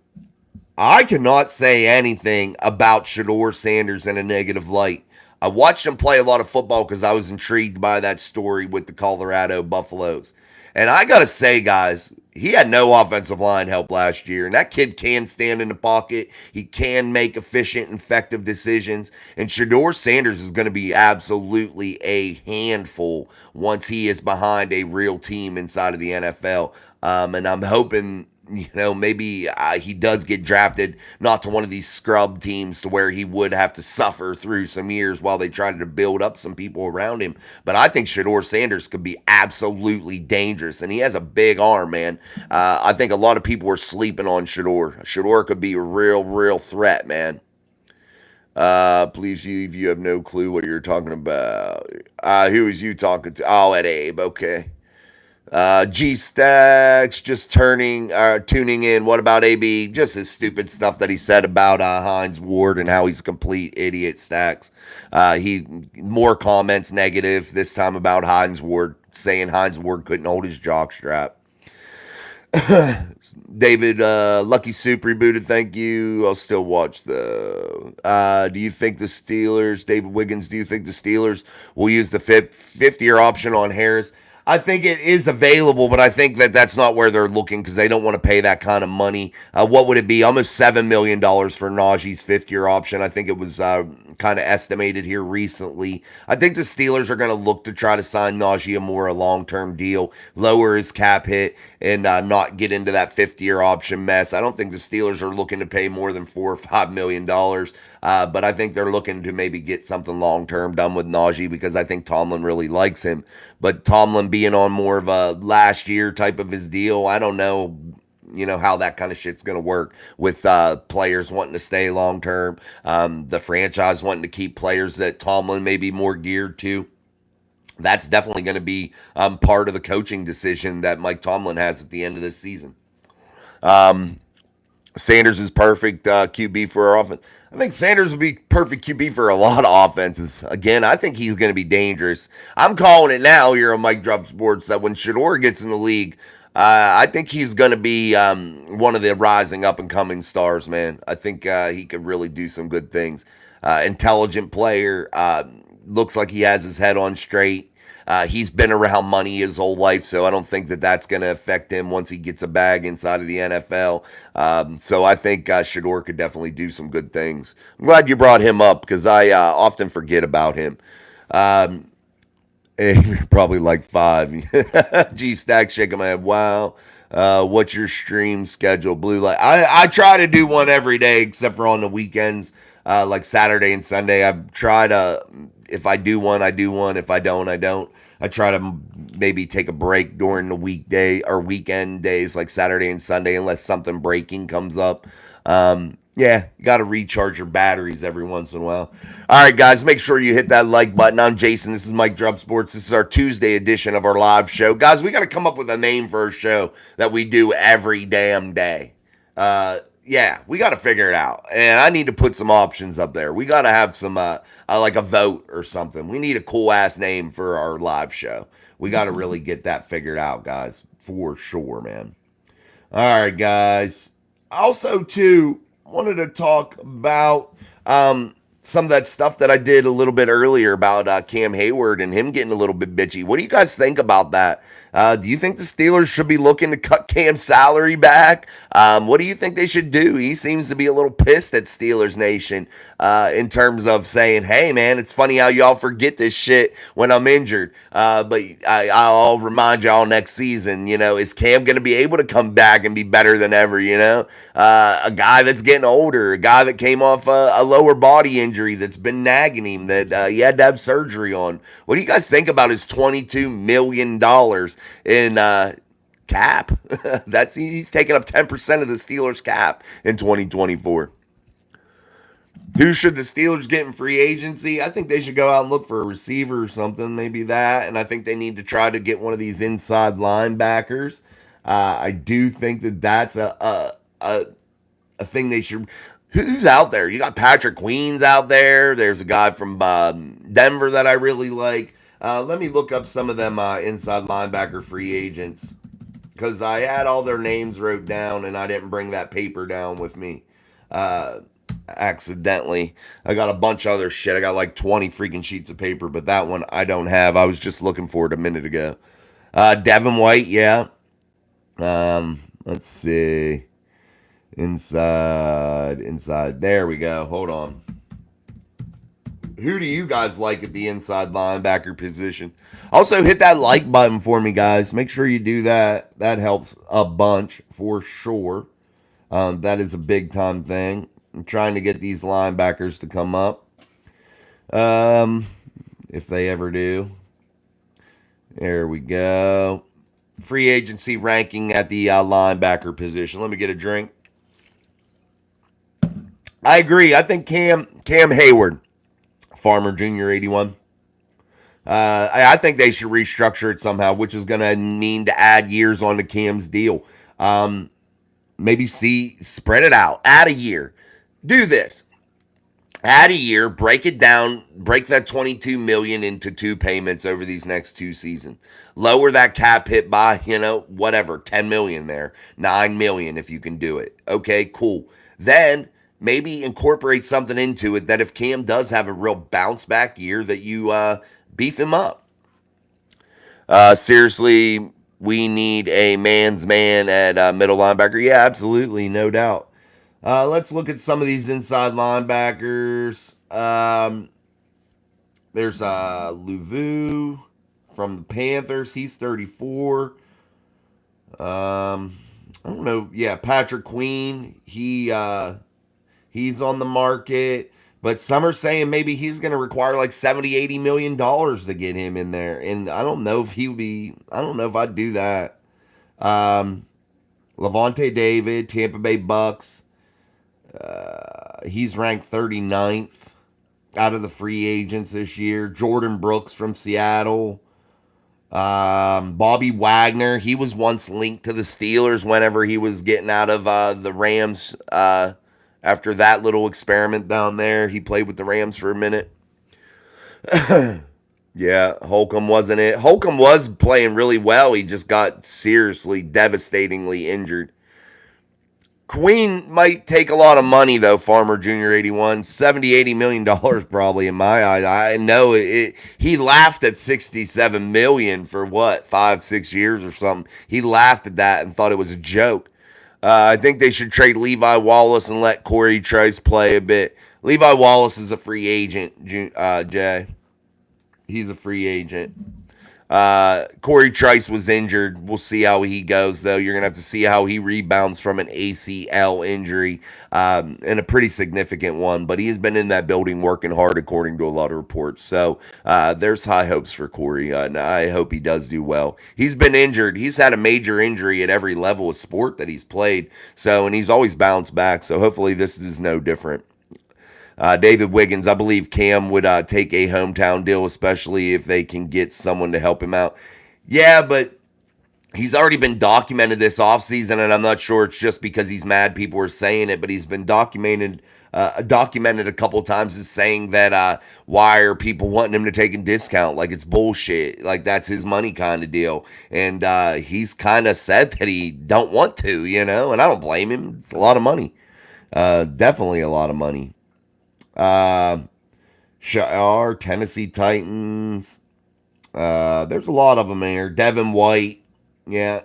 I cannot say anything about Shador Sanders in a negative light. I watched him play a lot of football because I was intrigued by that story with the Colorado Buffaloes. And I got to say, guys, he had no offensive line help last year. And that kid can stand in the pocket. He can make efficient and effective decisions. And Shador Sanders is going to be absolutely a handful once he is behind a real team inside of the NFL. And I'm hoping maybe he does get drafted not to one of these scrub teams to where he would have to suffer through some years while they tried to build up some people around him. But I think Shador Sanders could be absolutely dangerous, and he has a big arm, man. I think a lot of people are sleeping on Shador. Shador could be a real threat, man. Please, if you have no clue what you're talking about. Who is you talking to? Oh, at Abe. Okay. G Stacks just tuning in. What about AB? Just his stupid stuff that he said about Hines Ward and how he's a complete idiot. Stacks. He more comments negative this time about Hines Ward, saying Hines Ward couldn't hold his jockstrap. David, Lucky Soup rebooted. Thank you. I'll still watch though. Do you think the Steelers, David Wiggins? Do you think the Steelers will use the fifth year option on Harris? I think it is available, but I think that that's not where they're looking because they don't want to pay that kind of money. What would it be? Almost $7 million for Najee's fifth-year option. I think it was kind of estimated here recently. I think the Steelers are going to look to try to sign Najee a long-term deal, lower his cap hit, and not get into that fifth-year option mess. I don't think the Steelers are looking to pay more than $4 or $5 million. But I think they're looking to maybe get something long-term done with Najee because I think Tomlin really likes him. But Tomlin being on more of a last year type of his deal, I don't know, how that kind of shit's going to work with players wanting to stay long-term, the franchise wanting to keep players that Tomlin may be more geared to. That's definitely going to be part of the coaching decision that Mike Tomlin has at the end of this season. Sanders is perfect QB for our offense. I think Sanders would be perfect QB for a lot of offenses. Again, I think he's going to be dangerous. I'm calling it now here on Mike Drop Sports that when Shador gets in the league, I think he's going to be one of the rising up and coming stars, man. I think he could really do some good things. Intelligent player. Looks like he has his head on straight. He's been around money his whole life, so I don't think that that's going to affect him once he gets a bag inside of the NFL. So I think Shador could definitely do some good things. I'm glad you brought him up because I often forget about him. Probably like 5. G Stack shaking my head. Wow. What's your stream schedule? Blue light. I try to do one every day except for on the weekends, like Saturday and Sunday. I try to. If I do one, I do one. If I don't, I don't. I try to maybe take a break during the weekday or weekend days like Saturday and Sunday unless something breaking comes up. Yeah, you got to recharge your batteries every once in a while. All right, guys, make sure you hit that like button. I'm Jason. This is Mike Drop Sports. This is our Tuesday edition of our live show. Guys, we got to come up with a name for a show that we do every damn day. Yeah, we got to figure it out. And I need to put some options up there. We got to have some, like a vote or something. We need a cool ass name for our live show. We got to really get that figured out, guys. For sure, man. All right, guys. Also, too, wanted to talk about some of that stuff that I did a little bit earlier about Cam Hayward and him getting a little bit bitchy. What do you guys think about that? Do you think the Steelers should be looking to cut Cam's salary back? What do you think they should do? He seems to be a little pissed at Steelers Nation in terms of saying, hey, man, it's funny how y'all forget this shit when I'm injured. But I'll remind y'all next season, is Cam going to be able to come back and be better than ever, a guy that's getting older, a guy that came off a lower body injury that's been nagging him that he had to have surgery on. What do you guys think about his $22 million in cap? He's taking up 10% of the Steelers cap in 2024. Who should the Steelers get in free agency? I think they should go out and look for a receiver or something, maybe that. And I think they need to try to get one of these inside linebackers. I do think that that's a thing they should. Who's out there? You got Patrick Queen's out there. There's a guy from Denver that I really like. Let me look up some of them inside linebacker free agents because I had all their names wrote down and I didn't bring that paper down with me accidentally. I got a bunch of other shit. I got like 20 freaking sheets of paper, but that one I don't have. I was just looking for it a minute ago. Devin White, yeah. Let's see. Inside. There we go. Hold on. Who do you guys like at the inside linebacker position? Also, hit that like button for me, guys. Make sure you do that. That helps a bunch for sure. That is a big time thing. I'm trying to get these linebackers to come up. If they ever do. There we go. Free agency ranking at the linebacker position. Let me get a drink. I agree. I think Cam Hayward, Farmer Jr. 81. I think they should restructure it somehow, which is going to mean to add years onto Cam's deal. Maybe spread it out. Add a year. Do this. Add a year, break it down, break that $22 million into two payments over these next two seasons. Lower that cap hit by, whatever, $10 million there, $9 million if you can do it. Okay, cool. Then maybe incorporate something into it that if Cam does have a real bounce back year, that you beef him up. Seriously, we need a man's man at middle linebacker. Yeah, absolutely, no doubt. Let's look at some of these inside linebackers. There's Louvu from the Panthers. He's 34. I don't know. Yeah, Patrick Queen. He's on the market. But some are saying maybe he's going to require like $70, $80 million to get him in there. And I don't know if I don't know if I'd do that. Levante David, Tampa Bay Bucks. He's ranked 39th out of the free agents this year. Jordan Brooks from Seattle. Bobby Wagner. He was once linked to the Steelers whenever he was getting out of the Rams. After that little experiment down there, he played with the Rams for a minute. Yeah, Holcomb wasn't it. Holcomb was playing really well. He just got seriously, devastatingly injured. Queen might take a lot of money, though, Farmer Jr. 81. $70, $80 million probably in my eyes. I know it. He laughed at $67 million for what, 5-6 years or something. He laughed at that and thought it was a joke. I think they should trade Levi Wallace and let Corey Trice play a bit. Levi Wallace is a free agent, Jay. He's a free agent. Corey Trice was injured. We'll see how he goes, though. You're going to have to see how he rebounds from an ACL injury, and a pretty significant one. But he has been in that building working hard, according to a lot of reports. So there's high hopes for Corey, and I hope he does do well. He's been injured. He's had a major injury at every level of sport that he's played. And he's always bounced back. So hopefully this is no different. David Wiggins, I believe Cam would take a hometown deal, especially if they can get someone to help him out. Yeah, but he's already been documented this offseason, and I'm not sure it's just because he's mad people are saying it, but he's been documented a couple times as saying that why are people wanting him to take a discount? Like it's bullshit. Like that's his money kind of deal. And he's kind of said that he don't want to, and I don't blame him. It's a lot of money. Definitely a lot of money. Shar, Tennessee Titans. There's a lot of them here. Devin White, yeah,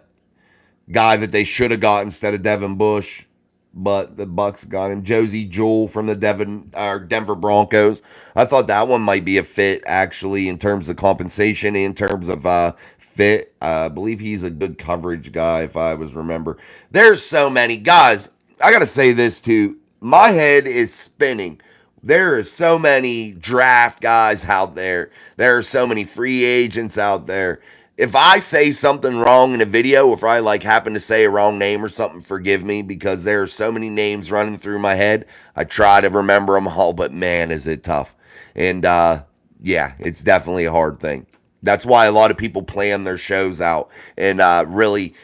guy that they should have got instead of Devin Bush, but the Bucks got him. Josie Jewell from the Denver Broncos. I thought that one might be a fit actually in terms of compensation, in terms of fit. I believe he's a good coverage guy if I was remember. There's so many guys. I gotta say this too. My head is spinning. There are so many draft guys out there. There are so many free agents out there. If I say something wrong in a video, if I happen to say a wrong name or something, forgive me because there are so many names running through my head. I try to remember them all, but man, is it tough. And yeah, it's definitely a hard thing. That's why a lot of people plan their shows out and really,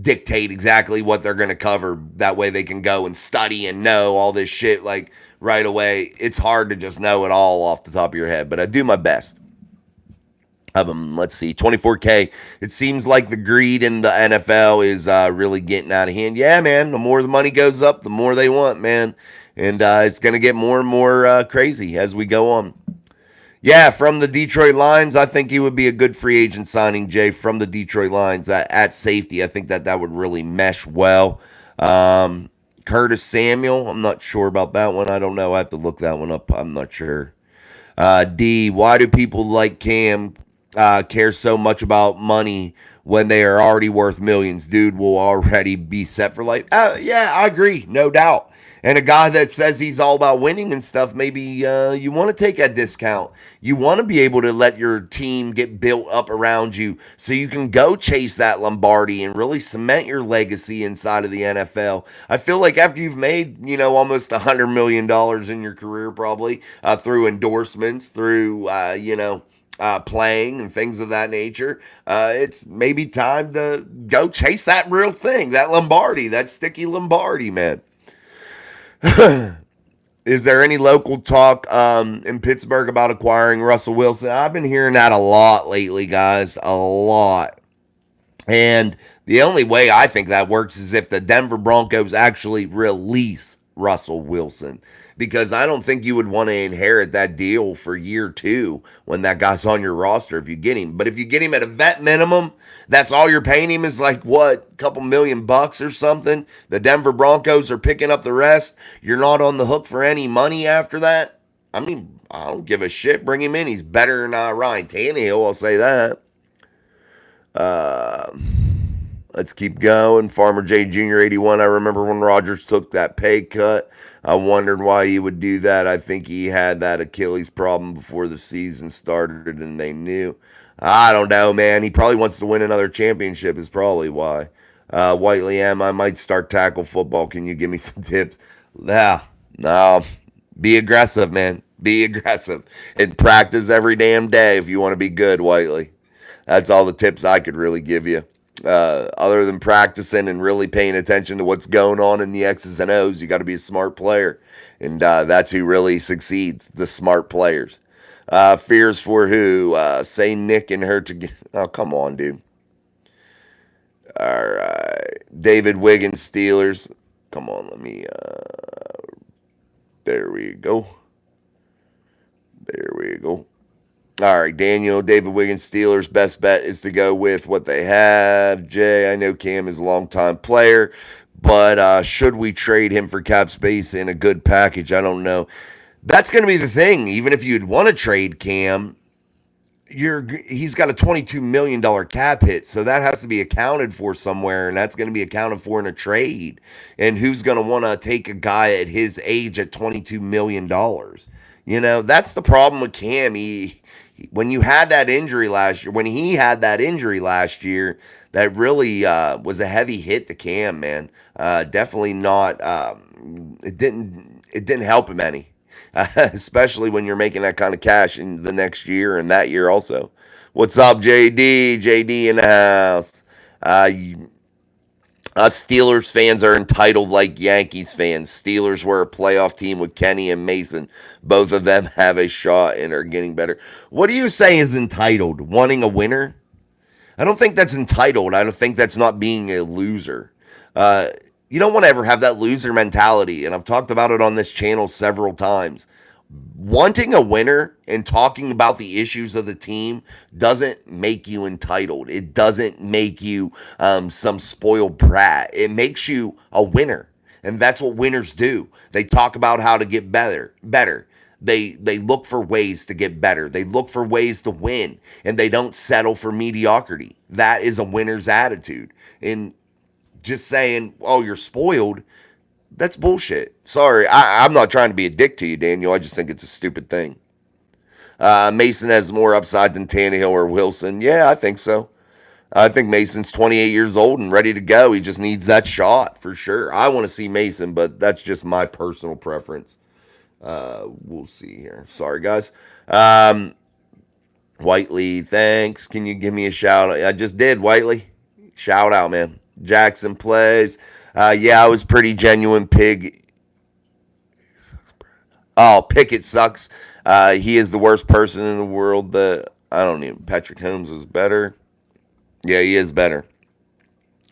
dictate exactly what they're going to cover. That way they can go and study and know all this shit right away. It's hard to just know it all off the top of your head, but I do my best. Let's see, 24K. It seems like the greed in the NFL is really getting out of hand. Yeah, man. The more the money goes up, the more they want, man. And it's going to get more and more crazy as we go on. Yeah, from the Detroit Lions, I think he would be a good free agent signing, Jay, from the Detroit Lions at safety. I think that would really mesh well. Curtis Samuel, I'm not sure about that one. I don't know. I have to look that one up. I'm not sure. D, why do people like Cam care so much about money when they are already worth millions? Dude will already be set for life. Yeah, I agree. No doubt. And a guy that says he's all about winning and stuff, maybe you want to take a discount. You want to be able to let your team get built up around you so you can go chase that Lombardi and really cement your legacy inside of the NFL. I feel like after you've made, almost $100 million in your career, probably through endorsements, through, playing and things of that nature, it's maybe time to go chase that real thing, that Lombardi, that sticky Lombardi, man. Is there any local talk in Pittsburgh about acquiring Russell Wilson? I've been hearing that a lot lately, guys. A lot. And the only way I think that works is if the Denver Broncos actually release Russell Wilson. Because I don't think you would want to inherit that deal for year 2 when that guy's on your roster if you get him. But if you get him at a vet minimum, that's all you're paying him is like, what, a couple $1,000,000 or something? The Denver Broncos are picking up the rest. You're not on the hook for any money after that. I mean, I don't give a shit. Bring him in. He's better than Ryan Tannehill, I'll say that. Let's keep going. Farmer J Jr. 81. I remember when Rodgers took that pay cut. I wondered why he would do that. I think he had that Achilles problem before the season started and they knew. I don't know, man. He probably wants to win another championship is probably why. Whiteley M, I might start tackle football. Can you give me some tips? No. Be aggressive, man. Be aggressive. And practice every damn day if you want to be good, Whiteley. That's all the tips I could really give you. Other than practicing and really paying attention to what's going on in the X's and O's, you got to be a smart player. And that's who really succeeds, the smart players. Fears for who? Say Nick and her together. Oh, come on, dude. All right. David Wiggins, Steelers. Come on, let me. There we go. All right, Daniel, David Wiggins, Steelers. Best bet is to go with what they have. Jay, I know Cam is a long-time player, but should we trade him for cap space in a good package? I don't know. That's going to be the thing. Even if you'd want to trade Cam, he's got a $22 million cap hit, so that has to be accounted for somewhere, and that's going to be accounted for in a trade. And who's going to want to take a guy at his age at $22 million? That's the problem with Cam. When he had that injury last year, that really was a heavy hit to Cam, man. Definitely not. It didn't help him any, especially when you're making that kind of cash in the next year and that year also. What's up, JD? JD in the house. Us Steelers fans are entitled like Yankees fans. Steelers were a playoff team with Kenny and Mason. Both of them have a shot and are getting better. What do you say is entitled? Wanting a winner? I don't think that's entitled. I don't think that's not being a loser. You don't want to ever have that loser mentality, and I've talked about it on this channel several times. Wanting a winner and talking about the issues of the team doesn't make you entitled. It doesn't make you some spoiled brat. It makes you a winner. And that's what winners do. They talk about how to get better. They look for ways to get better. They look for ways to win. And they don't settle for mediocrity. That is a winner's attitude. And just saying, oh, you're spoiled, that's bullshit. Sorry, I'm not trying to be a dick to you, Daniel. I just think it's a stupid thing. Mason has more upside than Tannehill or Wilson. Yeah, I think so. I think Mason's 28 years old and ready to go. He just needs that shot for sure. I want to see Mason, but that's just my personal preference. We'll see here. Sorry, guys. Whiteley, thanks. Can you give me a shout out? I just did, Whiteley. Shout out, man. Jackson plays. Yeah, I was pretty genuine. Pickett sucks. He is the worst person in the world. I don't even. Patrick Holmes is better. Yeah, he is better.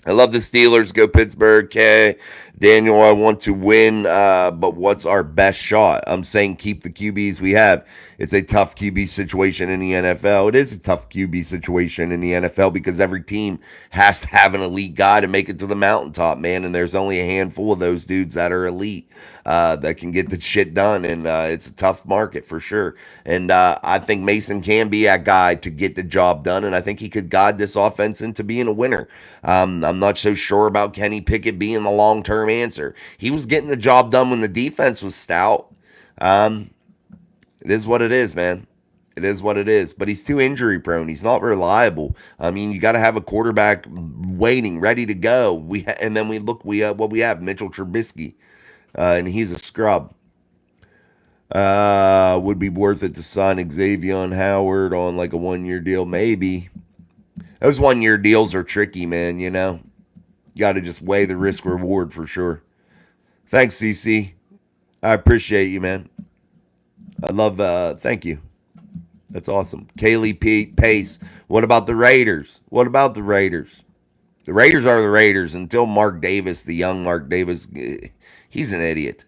I love the Steelers. Go Pittsburgh. K. Daniel, I want to win, but what's our best shot? I'm saying keep the QBs we have. It's a tough QB situation in the NFL. It is a tough QB situation in the NFL because every team has to have an elite guy to make it to the mountaintop, man. And there's only a handful of those dudes that are elite that can get the shit done. And it's a tough market for sure. And I think Mason can be a guy to get the job done. And I think he could guide this offense into being a winner. I'm not so sure about Kenny Pickett being the long term answer. He was getting the job done when the defense was stout. It is what it is, man. It is what it is. But he's too injury prone. He's not reliable. I mean, you got to have a quarterback waiting, ready to go. And then we look. What we have, Mitchell Trubisky, and he's a scrub. Would be worth it to sign Xavier Howard on like a 1 year deal, maybe. Those 1 year deals are tricky, man. You know, you got to just weigh the risk reward for sure. Thanks, CC. I appreciate you, man. I love. Thank you. That's awesome. Kaylee Pace. What about the Raiders? What about the Raiders? The Raiders are the Raiders until Mark Davis, the young Mark Davis. He's an idiot.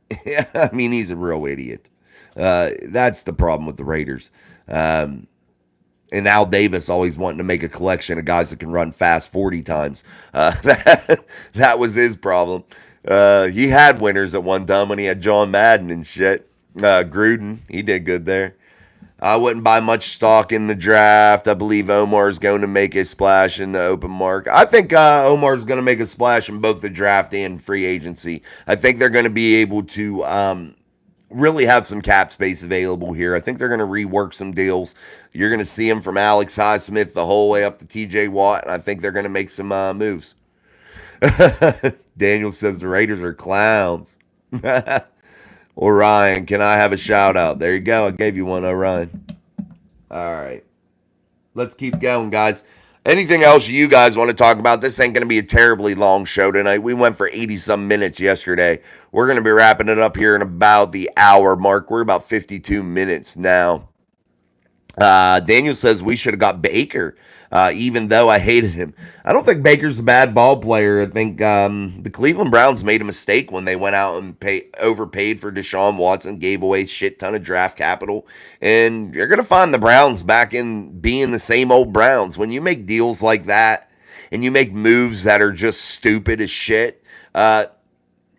I mean, he's a real idiot. That's the problem with the Raiders. And Al Davis always wanting to make a collection of guys that can run fast 40 times. That was his problem. He had winners at one time when he had John Madden and shit. Gruden, he did good there. I wouldn't buy much stock in the draft. I believe Omar is going to make a splash in the open market. I think Omar is going to make a splash in both the draft and free agency. I think they're going to be able to really have some cap space available here. I think they're going to rework some deals. You're going to see him from Alex Highsmith the whole way up to TJ Watt, and I think they're going to make some moves. Daniel says the Raiders are clowns. Orion, can I have a shout out? There you go. I gave you one, Orion. All right. Let's keep going, guys. Anything else you guys want to talk about? This ain't going to be a terribly long show tonight. We went for 80-some minutes yesterday. We're going to be wrapping it up here in about the hour mark. We're about 52 minutes now. Daniel says we should have got Baker, even though I hated him. I don't think Baker's a bad ball player. I think the Cleveland Browns made a mistake when they went out and overpaid for Deshaun Watson, gave away a shit ton of draft capital, and you're going to find the Browns back in being the same old Browns. When you make deals like that and you make moves that are just stupid as shit,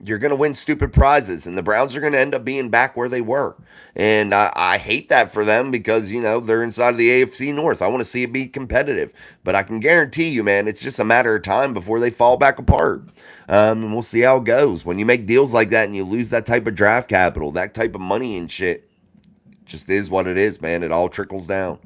you're going to win stupid prizes, and the Browns are going to end up being back where they were. And I hate that for them because, you know, they're inside of the AFC North. I want to see it be competitive. But I can guarantee you, man, it's just a matter of time before they fall back apart. And we'll see how it goes. When you make deals like that and you lose that type of draft capital, that type of money and shit, it just is what it is, man. It all trickles down.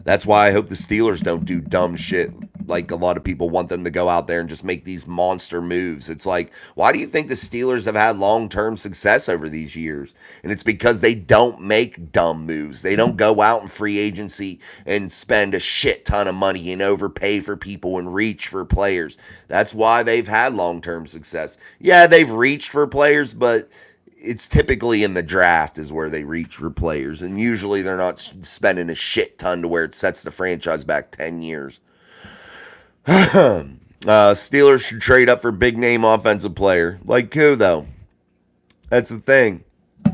That's why I hope the Steelers don't do dumb shit like a lot of people want them to go out there and just make these monster moves. It's like, why do you think the Steelers have had long-term success over these years? And it's because they don't make dumb moves. They don't go out in free agency and spend a shit ton of money and overpay for people and reach for players. That's why they've had long-term success. Yeah, they've reached for players, but it's typically in the draft is where they reach for players. And usually they're not spending a shit ton to where it sets the franchise back 10 years. Steelers should trade up for big name offensive player. Like who, though? That's the thing.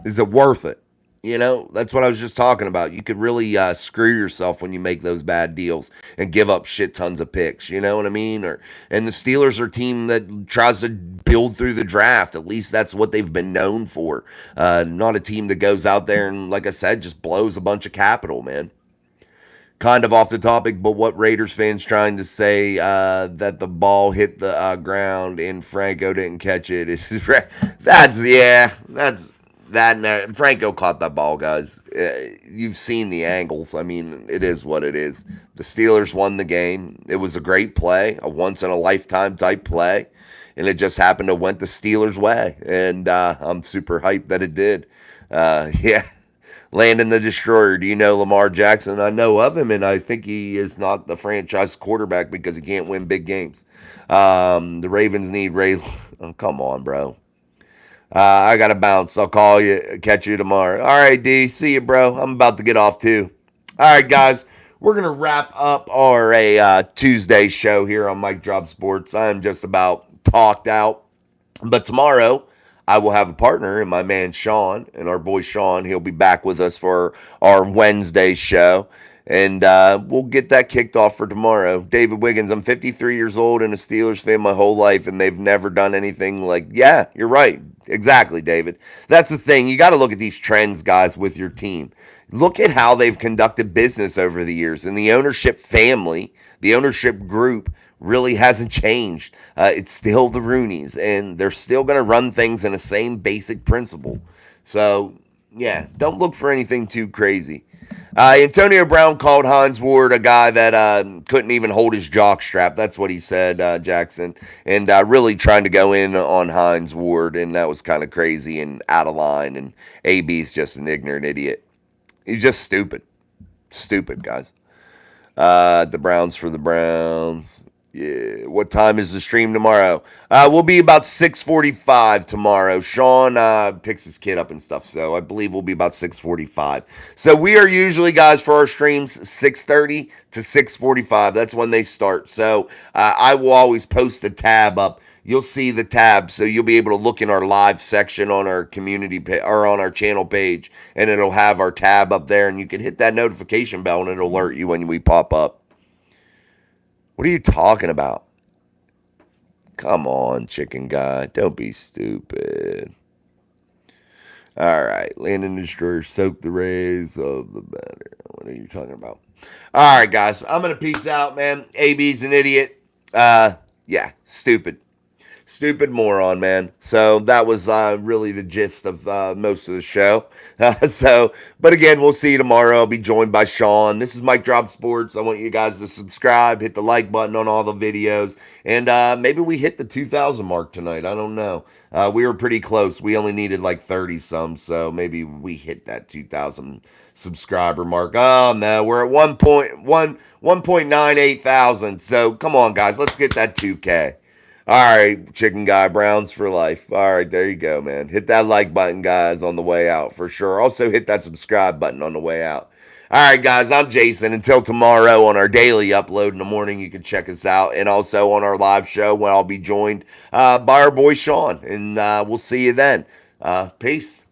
Is it worth it? You know, that's what I was just talking about. You could really screw yourself when you make those bad deals and give up shit tons of picks. You know what I mean? And the Steelers are a team that tries to build through the draft. At least that's what they've been known for. Not a team that goes out there and, like I said, just blows a bunch of capital, man. Kind of off the topic, but what Raiders fans trying to say that the ball hit the ground and Franco didn't catch it? That's Franco caught that ball, guys. You've seen the angles. I mean, it is what it is. The Steelers won the game. It was a great play, a once-in-a-lifetime type play, and it just happened to went the Steelers' way, and I'm super hyped that it did. Yeah. Landon the Destroyer. Do you know Lamar Jackson? I know of him, and I think he is not the franchise quarterback because he can't win big games. The Ravens need Ray. Oh, come on, bro. I got to bounce. I'll catch you tomorrow. All right, D. See you, bro. I'm about to get off, too. All right, guys. We're going to wrap up our Tuesday show here on Mike Drop Sports. I'm just about talked out. But tomorrow, I will have a partner and my man Sean, and our boy Sean. He'll be back with us for our Wednesday show. And we'll get that kicked off for tomorrow. David Wiggins, I'm 53 years old and a Steelers fan my whole life, and they've never done anything like, yeah, you're right. Exactly, David. That's the thing. You got to look at these trends, guys, with your team. Look at how they've conducted business over the years. And the ownership family, the ownership group, really hasn't changed. It's still the Rooneys, and they're still going to run things in the same basic principle. So, yeah, don't look for anything too crazy. Antonio Brown called Hines Ward a guy that couldn't even hold his jock strap. That's what he said, Jackson. And really trying to go in on Hines Ward, and that was kind of crazy and out of line. And AB's just an ignorant idiot. He's just stupid. Stupid, guys. The Browns for the Browns. Yeah. What time is the stream tomorrow? We'll be about 6:45 tomorrow. Sean picks his kid up and stuff, so I believe we'll be about 6:45. So we are usually, guys, for our streams 6:30 to 6:45. That's when they start. So I will always post the tab up. You'll see the tab, so you'll be able to look in our live section on our community or on our channel page, and it'll have our tab up there, and you can hit that notification bell, and it'll alert you when we pop up. What are you talking about? Come on, chicken guy. Don't be stupid. All right. Land and Destroyer soak the rays of the batter. What are you talking about? All right, guys. I'm going to peace out, man. AB's an idiot. Yeah, stupid. Stupid moron, man. So that was really the gist of most of the show. But again, we'll see you tomorrow. I'll be joined by Sean. This is Mike Drop Sports. I want you guys to subscribe, hit the like button on all the videos, and maybe we hit the 2,000 mark tonight. I don't know. We were pretty close. We only needed like 30 some, so maybe we hit that 2,000 subscriber mark. Oh no, we're at 1.98 thousand. So come on, guys, let's get that 2K. All right, chicken guy, Browns for life. All right, there you go, man. Hit that like button, guys, on the way out for sure. Also, hit that subscribe button on the way out. All right, guys, I'm Jason. Until tomorrow on our daily upload in the morning, you can check us out. And also on our live show when I'll be joined by our boy Sean. And we'll see you then. Peace.